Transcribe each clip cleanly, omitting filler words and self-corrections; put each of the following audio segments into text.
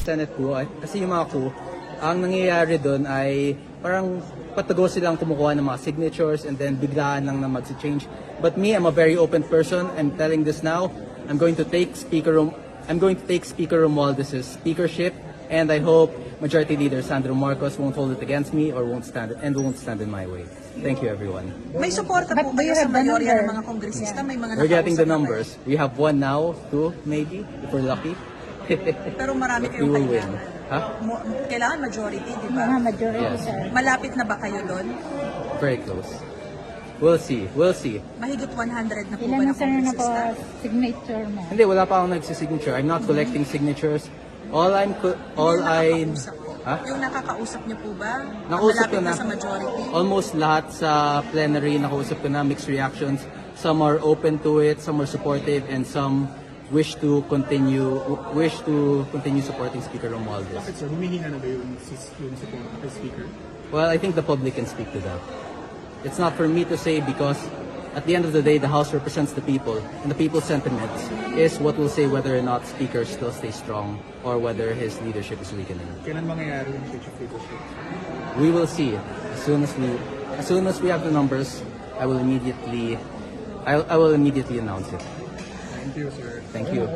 Senate po, kasi yung mga coup, ang nangyayari doon ay parang patago silang kumukuha ng mga signatures and then biglaan lang na mag-change. But me, I'm a very open person. I'm telling this now. I'm going to take Speaker Romualdez's speakership, and I hope Majority Leader Sandro Marcos won't hold it against me or won't stand in my way. Thank you, everyone. May suporta po kayo sa mayorya ng mga kongresista? May mga We're getting the nakausap na numbers. We have one now, two maybe, if we're lucky. Pero marami But we kayong will win. kailangan. Huh? Kailangan majority, di ba? Majority, Yes. sir. Malapit na ba kayo doon? Very close. We'll see. We'll see. Mahigit 100 na po Ilan ba na, ng sir, na po kongresista? signature mo? Hindi, wala pa akong nagsisignature. I'm not collecting signatures. All I Nakakausap po. Ha? Yung nakakausap niyo po ba? Nakausap Malapit ko na. sa majority? Almost lahat sa plenary nakausap ko na, mixed reactions. Some are open to it, some are supportive, and some wish to continue supporting Speaker Romualdez. Bakit sir, humihina na ba yung support kay Speaker? Well, I think the public can speak to that. It's not for me to say because at the end of the day, the House represents the people, and the people's sentiments is what will say whether or not Speaker still stays strong or whether his leadership is weakening. Kailan mangyayari yung change of leadership? We will see. As soon as we have the numbers, I will immediately announce it. Thank you, sir. Thank you.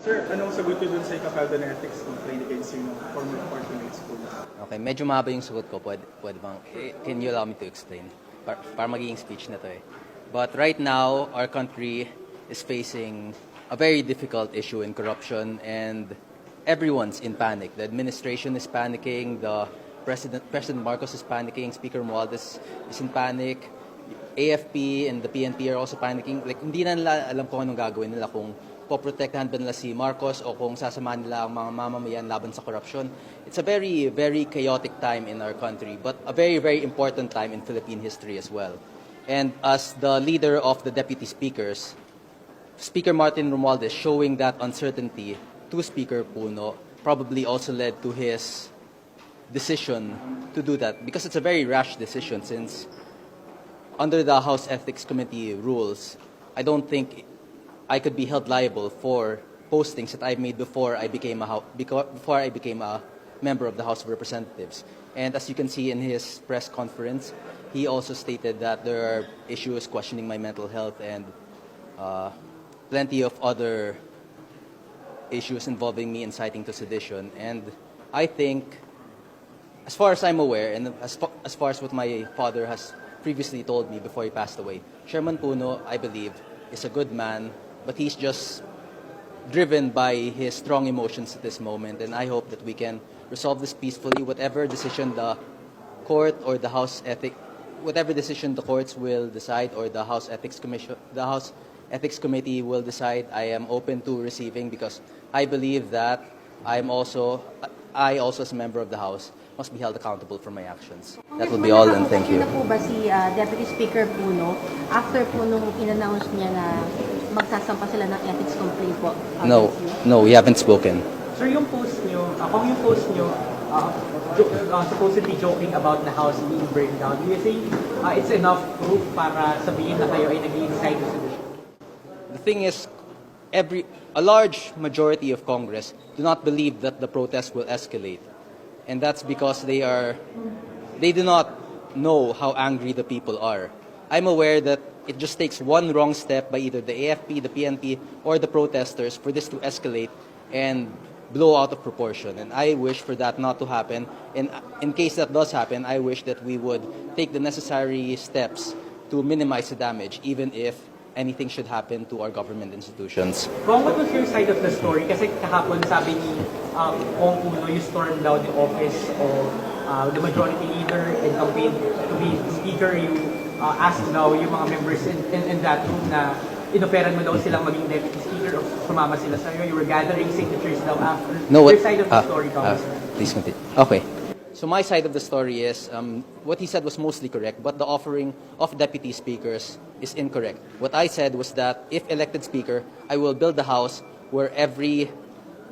Sir, anong sagot ko dun sa ikapalda na ethics complaint against yung former party mates ko? Okay, medyo mahaba yung sagot ko. Pwede bang, can you allow me to explain? Para magiging speech na to eh. But right now, our country is facing a very difficult issue in corruption, and everyone's in panic. The administration is panicking, the President Marcos is panicking, Speaker Romualdez is in panic, AFP and the PNP are also panicking. Like, hindi na nila alam kung anong gagawin nila, kung poprotektahan ba nila si Marcos o kung sasamahan nila ang mga mamamayan laban sa corruption. It's a very, very chaotic time in our country, but a very, very important time in Philippine history as well. And as the leader of the deputy speakers, Speaker Martin Romualdez showing that uncertainty to Speaker Puno probably also led to his decision to do that, because it's a very rash decision since under the House Ethics Committee rules, I don't think I could be held liable for postings that I made before I became a member of the House of Representatives. And as you can see in his press conference, he also stated that there are issues questioning my mental health and plenty of other issues involving me inciting to sedition. And I think, as far as I'm aware, and as far as what my father has previously told me before he passed away, Chairman Puno, I believe, is a good man, but he's just driven by his strong emotions at this moment, and I hope that we can resolve this peacefully. Whatever decision the court or the whatever decision the courts will decide or the House Ethics Committee will decide, I am open to receiving, because I believe that I also as a member of the House must be held accountable for my actions. That will be all, and thank you. Na po ba si Deputy Speaker Puno after po nung in-announce niya na magsasampa sila ng ethics complaint po? No, we haven't spoken. Sir, yung post nyo, kung yung post nyo, supposedly joking about the house being burned down, do you think it's enough proof para sabihin na kayo ay nag-incite to sedition? The thing is, a large majority of Congress do not believe that the protest will escalate. And that's because they do not know how angry the people are. I'm aware that it just takes one wrong step by either the AFP, the PNP, or the protesters for this to escalate and blow out of proportion. And I wish for that not to happen. And in case that does happen, I wish that we would take the necessary steps to minimize the damage, even if anything should happen to our government institutions. Kung what was your side of the story? Kasi kahapon sabi ni Kong Puno, you stormed down the office of the majority leader and campaign to be speaker. You asked daw yung mga members in that room na inoferan mo daw silang maging deputy speaker o sumama sila sa'yo. You were gathering signatures daw after. Your side of the story, Congressman. Please continue. Okay. So my side of the story is, what he said was mostly correct, but the offering of deputy speakers is incorrect. What I said was that if elected speaker, I will build a house where every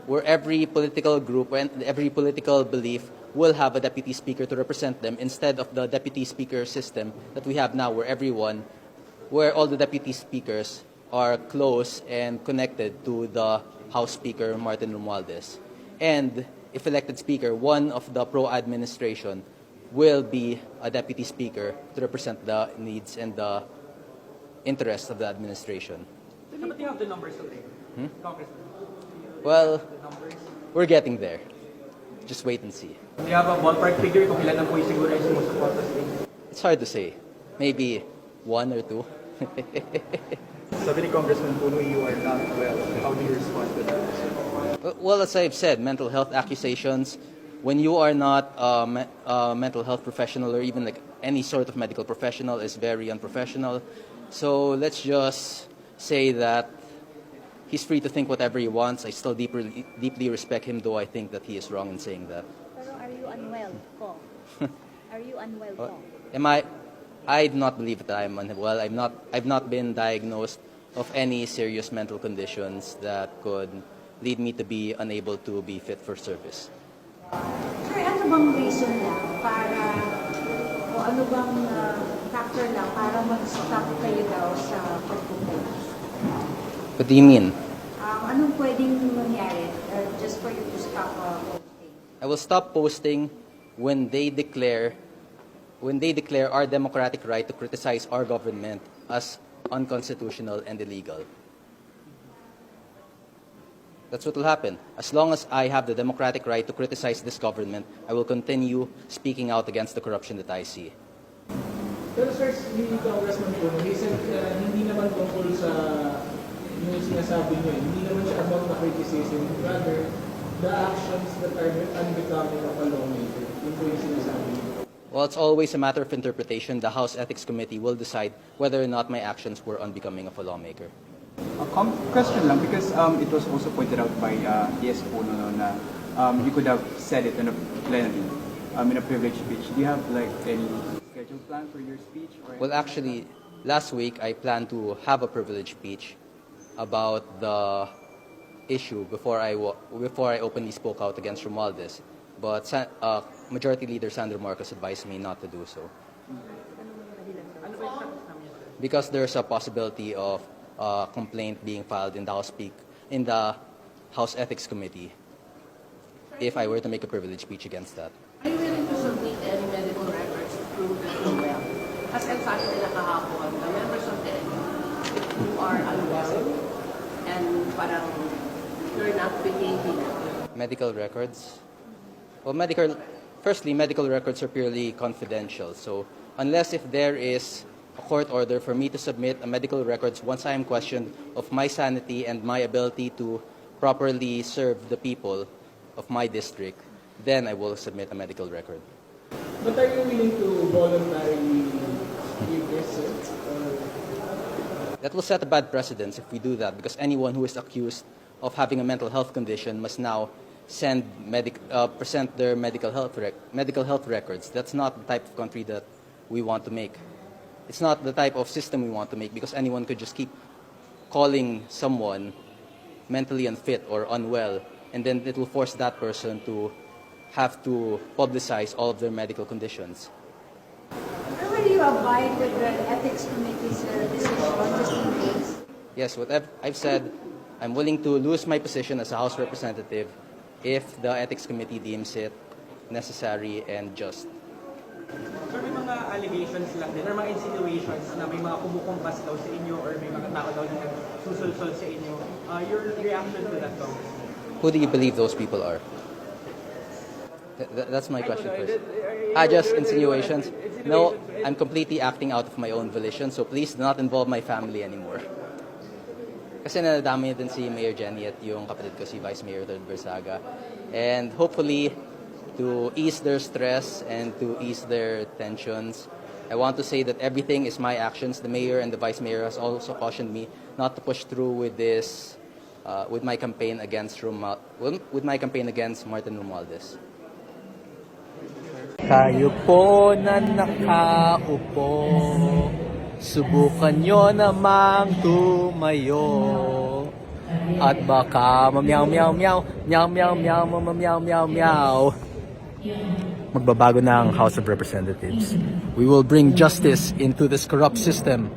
political group and every political belief will have a deputy speaker to represent them, instead of the deputy speaker system that we have now, where all the deputy speakers are close and connected to the House Speaker, Martin Romualdez. And if elected Speaker, one of the pro-administration will be a Deputy Speaker to represent the needs and the interests of the administration. So, but you have the numbers already, Congressman. Well, The numbers. we're getting there. Just wait and see. Do you have a ballpark figure kung ilan ang po yung siguro yung sumusuporta sa inyo? It's hard to say. Maybe 1 or 2. Sabi ni Congressman Puno, you are not well. How do you respond to that? Well, as I've said, mental health accusations, when you are not a mental health professional or even like any sort of medical professional, is very unprofessional. So let's just say that he's free to think whatever he wants. I still deeply respect him, though I think that he is wrong in saying that. Pero are you unwell po? Are you unwell po? Am I do not believe that I'm unwell. I've not been diagnosed of any serious mental conditions that could lead me to be unable to be fit for service. Sir, ano bang reason lang para, o ano bang factor lang para mag-stop kayo daw sa pag-post? What do you mean? Anong pwedeng mangyari just for you to stop posting? I will stop posting when they declare our democratic right to criticize our government as unconstitutional and illegal. That's what will happen. As long as I have the democratic right to criticize this government, I will continue speaking out against the corruption that I see. Pero sir, ni Congressman Puno, hindi naman tungkol sa yung sinasabi niyo, hindi naman siya about the criticism, rather, the actions that are unbecoming of a lawmaker. Yun po yung sinasabi niyo. Well, it's always a matter of interpretation. The House Ethics Committee will decide whether or not my actions were unbecoming of a lawmaker. Question lang, because it was also pointed out by ES Puno na you could have said it in a plenary, in a privilege speech. Do you have like any scheduled plan for your speech? Or Well, actually, last week I planned to have a privilege speech about the issue before I openly spoke out against Romualdez. But Majority Leader Sandro Marcos advised me not to do so. Because there's a possibility of a complaint being filed in the House Ethics Committee if I were to make a privilege speech against that. Are you willing to submit any medical records to prove that you're well? As ang sabi nila kahapon, the members of the if you are unwell and parang you're not behaving. Medical records? Well, firstly, medical records are purely confidential. So unless if there is a court order for me to submit a medical records once I am questioned of my sanity and my ability to properly serve the people of my district, then I will submit a medical record. But are you willing to voluntarily give this, sir? That will set a bad precedence if we do that, because anyone who is accused of having a mental health condition must now present their medical health records. That's not the type of country that we want to make. It's not the type of system we want to make, because anyone could just keep calling someone mentally unfit or unwell, and then it will force that person to have to publicize all of their medical conditions. Pero will you abide with the Ethics Committee's decision just in case? Yes, what I've said, I'm willing to lose my position as a House representative if the Ethics Committee deems it necessary and just. Sir, may mga allegations lang din or mga insinuations na may mga kumukumpas daw sa inyo or may mga tao daw na susulsol sa inyo. Your reaction to that, Congressman? Who do you believe those people are? That's my question first. Just insinuations? No, I'm completely acting out of my own volition, so please do not involve my family anymore. Kasi nadadami din si Mayor Jenny at yung kapatid ko si Vice Mayor Barzaga. And hopefully, to ease their stress and to ease their tensions, I want to say that everything is my actions. The Mayor and the Vice Mayor has also cautioned me not to push through with this, with my campaign against Martin Romualdez. Kayo po na nakaupo, subukan nyo namang tumayo. At baka mamyaw meow meow, meow meow meow meow meow meow. Magbabago ng House of Representatives. We will bring justice into this corrupt system.